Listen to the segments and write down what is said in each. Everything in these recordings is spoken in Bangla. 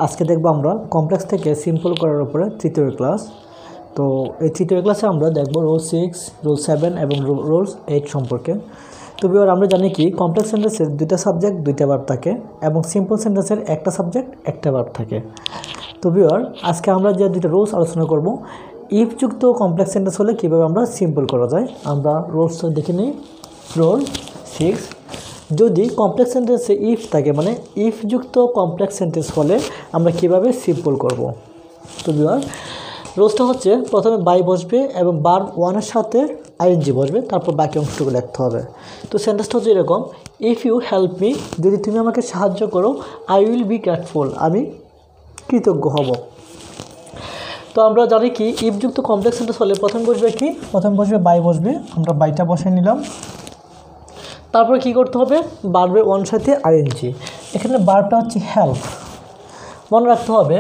আজকে দেখব আমরা কমপ্লেক্স থেকে সিম্পল করার উপরে তৃতীয় ক্লাস। তো এই তৃতীয় ক্লাসে আমরা দেখব রোল 6, রোল 7 এবং রোল 8 সম্পর্কে। তো ভিউয়ার আমরা জানি কি কমপ্লেক্স সেন্টেন্সের দুইটা সাবজেক্ট দুইটা ভার্ব থাকে এবং সিম্পল সেন্টেন্সের একটা সাবজেক্ট একটা ভার্ব থাকে। তো ভিউয়ার আজকে আমরা যে দুইটা রুলস আলোচনা করব, ইফ যুক্ত কমপ্লেক্স সেন্টেন্স হলে কীভাবে আমরা সিম্পল করা যায়। আমরা রুলসটা দেখে নিই। রোল 6, যদি কমপ্লেক্স সেন্টেন্সে ইফ থাকে মানে ইফ যুক্ত কমপ্লেক্স সেন্টেন্স হলে আমরা কিভাবে সিম্পল করব। তো ভিউয়ার রোলসটা হচ্ছে প্রথমে বাই বসবে এবং ভার্ব ওয়ানের সাথে আইএনজি বসবে, তারপর বাকি অংশটুকু লিখতে হবে। তো সেন্টেন্সটা হচ্ছে এরকম, ইফ ইউ হেল্প মি, যদি তুমি আমাকে সাহায্য করো, আই উইল বি গ্রেটফুল, আমি কৃতজ্ঞ হব। তো আমরা জানি কি ইফ যুক্ত কমপ্লেক্স সেন্টেন্স হলে প্রথম বসবে কি, প্রথম বসবে বাই বসবে, আমরা বাইটা বসে নিলাম। তারপরে কি করতে হবে, ভার্বের ওয়ান সাথে আইএনজি। এখানে ভার্বটা হচ্ছে হেল্প। মনে রাখতে হবে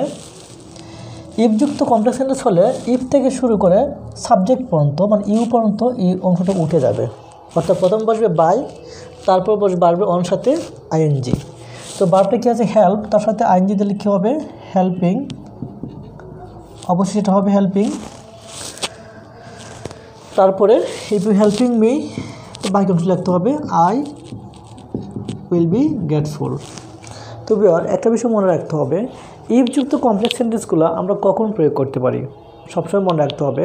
ইফ যুক্ত কমপ্লেক্স সেন্টেন্স হলে ইফ থেকে শুরু করে সাবজেক্ট পর্যন্ত মানে ইউ পর্যন্ত এই অংশটা উঠে যাবে। অর্থাৎ প্রথম বসবে বাই, তারপর বসবে ভার্বের ওয়ান সাথে আইএনজি। তো ভার্বটা কি আছে হেল্প, তার সাথে আইএনজি দিলে কী হবে, হেল্পিং, অবশ্যই এটা হবে হেল্পিং। তারপরে ইফ ইউ হেল্পিং মি, বাকি অংশ লিখতে হবে আই উইল বি গ্রেটফুল। তো ভিউয়ার একটা বিষয় মনে রাখতে হবে, ইফ যুক্ত কমপ্লেক্স সেন্টেন্সগুলো আমরা কখন প্রয়োগ করতে পারি। সবসময় মনে রাখতে হবে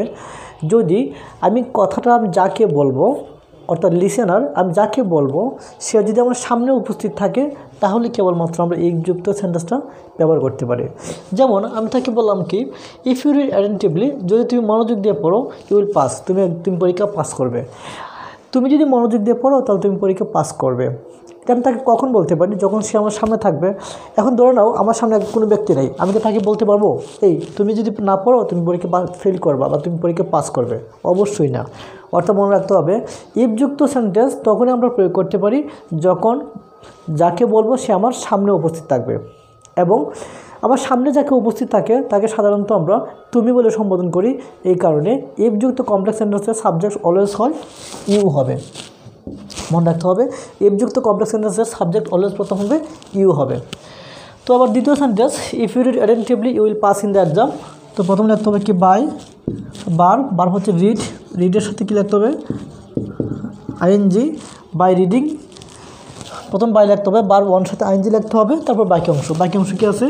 যদি আমি কথাটা আমি যাকে বলবো অর্থাৎ লিসেনার, আমি যাকে বলবো সে যদি আমার সামনে উপস্থিত থাকে তাহলে কেবলমাত্র আমরা ইফ যুক্ত সেন্টেন্সটা ব্যবহার করতে পারি। যেমন আমি তাকে বললাম কি ইফ ইউ রিড অ্যাটেন্টিভলি, যদি তুমি মনোযোগ দিয়ে পড়ো ইউ উইল পাস, তুমি পরীক্ষা পাস করবে। তুমি যদি মনোযোগ দিয়ে পড়ো তাহলে তুমি পরীক্ষা পাস করবে। এটা আমি তাকে কখন বলতে পারি, যখন সে আমার সামনে থাকবে। এখন ধরে নাও আমার সামনে কোনো ব্যক্তি নেই, আমি তো তাকে বলতে পারবো এই তুমি যদি না পড়ো তুমি পরীক্ষা ফেল করবা বা তুমি পরীক্ষা পাস করবে, অবশ্যই না। অর্থাৎ মনে রাখতে হবে ইফ যুক্ত সেন্টেন্স তখনই আমরা প্রয়োগ করতে পারি যখন যাকে বলবো সে আমার সামনে উপস্থিত থাকবে, এবং আমার সামনে যাকে উপস্থিত থাকে তাকে সাধারণত আমরা তুমি বলে সম্বোধন করি। এই কারণে ইফ যুক্ত কমপ্লেক্স সেন্টেন্সের সাবজেক্ট অলওয়েজ হয় ইউ হবে। মনে রাখতে হবে ইফ যুক্ত কমপ্লেক্স সেন্টেন্সের সাবজেক্ট অলওয়েজ প্রথম হবে ইউ হবে। তো আবার দ্বিতীয় sentence, if you read attentively you will pass in the exam. তো প্রথম লিখতে হবে কি বাই, ভার্ব হচ্ছে রিড, রিডের সাথে কী লিখতে হবে আইএনজি, বাই রিডিং। প্রথম বাই লিখতে হবে, ভার্ব ওয়ান সাথে আইএনজি লিখতে হবে, তারপর বাকি অংশ কী আছে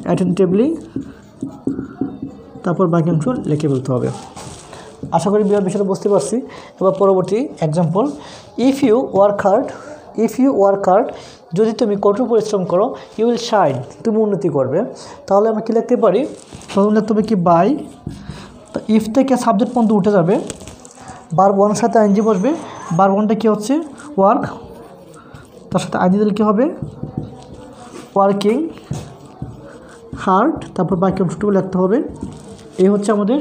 অ্যাটেন্টিভলি, তারপর বাকি অংশ লিখে ফেলতে হবে। আশা করি বিষয়টা বুঝতে পারছি। এবার পরবর্তী example, if you work hard, যদি তুমি কঠোর পরিশ্রম করো ইউ উইল শাইন, তুমি উন্নতি করবে। তাহলে আমরা কী লিখতে পারি, প্রথম লিখতে হবে কি বাই, ইফ থেকে সাবজেক্ট পর্যন্ত উঠে যাবে, ভার্ব ওয়ানের সাথে আইএনজি বসবে, ভার্ব ওয়ানটা কী হচ্ছে ওয়ার্ক, তার সাথে আইএনজি দিলে কী হবে ওয়ার্কিং হার্ড, তারপর বাকি অংশটুকু লিখতে হবে। এই হচ্ছে আমাদের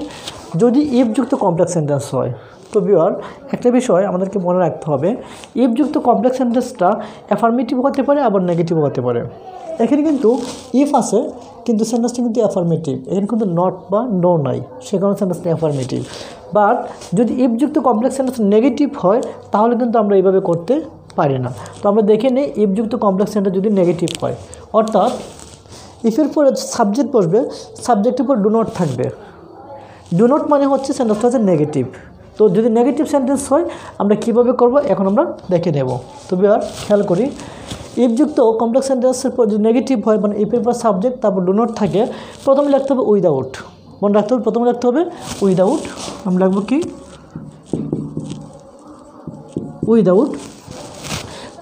যদি ইফ যুক্ত কমপ্লেক্স সেন্টেন্স হয়। তো ভিউয়ার একটা বিষয় আমাদেরকে মনে রাখতে হবে, ইফ যুক্ত কমপ্লেক্স সেন্টেন্সটা অ্যাফার্মেটিভ হতে পারে আবার নেগেটিভ হতে পারে। এখানে কিন্তু ইফ আছে কিন্তু সেন্টেন্সটা কিন্তু অ্যাফার্মেটিভ, এখানে কিন্তু নট বা নো নাই, সে কারণে সেন্টেন্সটা অ্যাফার্মেটিভ। বাট যদি ইফ যুক্ত কমপ্লেক্স সেন্টেন্স নেগেটিভ হয় তাহলে কিন্তু আমরা এইভাবে করতে পারি না। তো আমরা দেখে নিই ইফ যুক্ত কমপ্লেক্স সেন্টেন্স যদি নেগেটিভ হয়, অর্থাৎ ইফের পরে সাবজেক্ট বসবে, সাবজেক্টের পর ডু নট থাকবে। ডু নট মানে হচ্ছে সেন্টেন্সটা হচ্ছে নেগেটিভ। তো যদি নেগেটিভ সেন্টেন্স হয় আমরা কীভাবে করব এখন আমরা দেখে নেব। তো আর খেয়াল করি, ইফ যুক্ত কমপ্লেক্স সেন্টেন্সের পর যদি নেগেটিভ হয় মানে ইফের পর সাবজেক্ট তারপর ডু নট থাকে, প্রথমে লিখতে হবে উইদাউট। মনে রাখতে হবে প্রথমে লিখতে হবে উইদাউট, আমরা লিখব কি উইদাউট,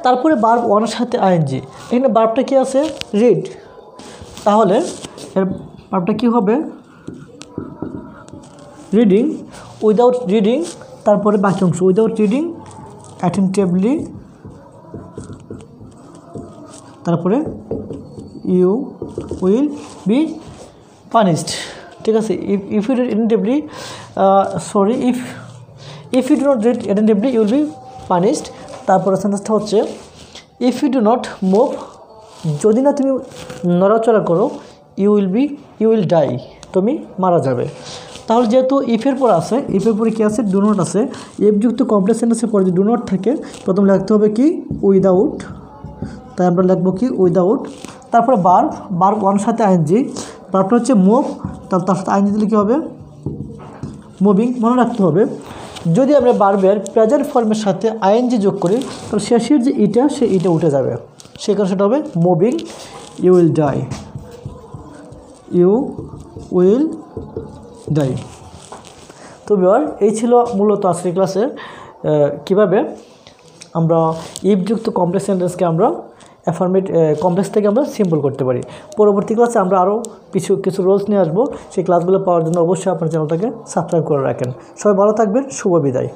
তারপরে ভার্ব ওয়ানের সাথে আইএনজি। এখানে ভার্বটা কি আছে রিড, তাহলে এর ভার্বটা কী হবে রিডিং, উইদাউট রিডিং, তারপরে বাকি অংশ উইদাউট রিডিং অ্যাটেন্টিভলি, তারপরে ইউ উইল বি পানিশড। ঠিক আছে, if you read attentively if you do not read attentively you will be punished. তারপরে সেন্টেন্সটা হচ্ছে if you do not move, যদি না তুমি নড়াচড়া করো ইউ উইল ডাই, তুমি মারা যাবে। তাহলে যেহেতু ইফের পর আছে, ইফের পরে কী আছে ডু নট আছে, ইফ যুক্ত কমপ্লেক্স সেন্টেন্সের পরে যদি ডু নট থাকে প্রথম লিখতে হবে কি উইদাউট, তাই আমরা লিখব কি উইদাউট, তারপরে বার্ব ওয়ান সাথে আইএনজি, বার্বটা হচ্ছে মুভ, তার সাথে আইএনজি দিলে কী হবে? মুভিং। মনে রাখতে হবে যদি আমরা বার্বের প্রেজেন্ট ফর্মের সাথে আইএনজি যোগ করি তাহলে শেষের যে ইটা সে ইটা উঠে যাবে, সেই কারণে সেটা হবে moving. You will die, you will die. তো ভিউয়ার এই ছিল মূলত আজকের ক্লাসে কীভাবে আমরা ইফযুক্ত কমপ্লেক্স সেন্টেন্সকে আমরা কমপ্লেক্স থেকে আমরা সিম্পল করতে পারি। পরবর্তী ক্লাসে আমরা আরও কিছু রোলস নিয়ে আসবো। সেই ক্লাসগুলো পাওয়ার জন্য অবশ্যই আপনার চ্যানেলটাকে সাবস্ক্রাইব করে রাখেন। সবাই ভালো থাকবেন, শুভ বিদায়।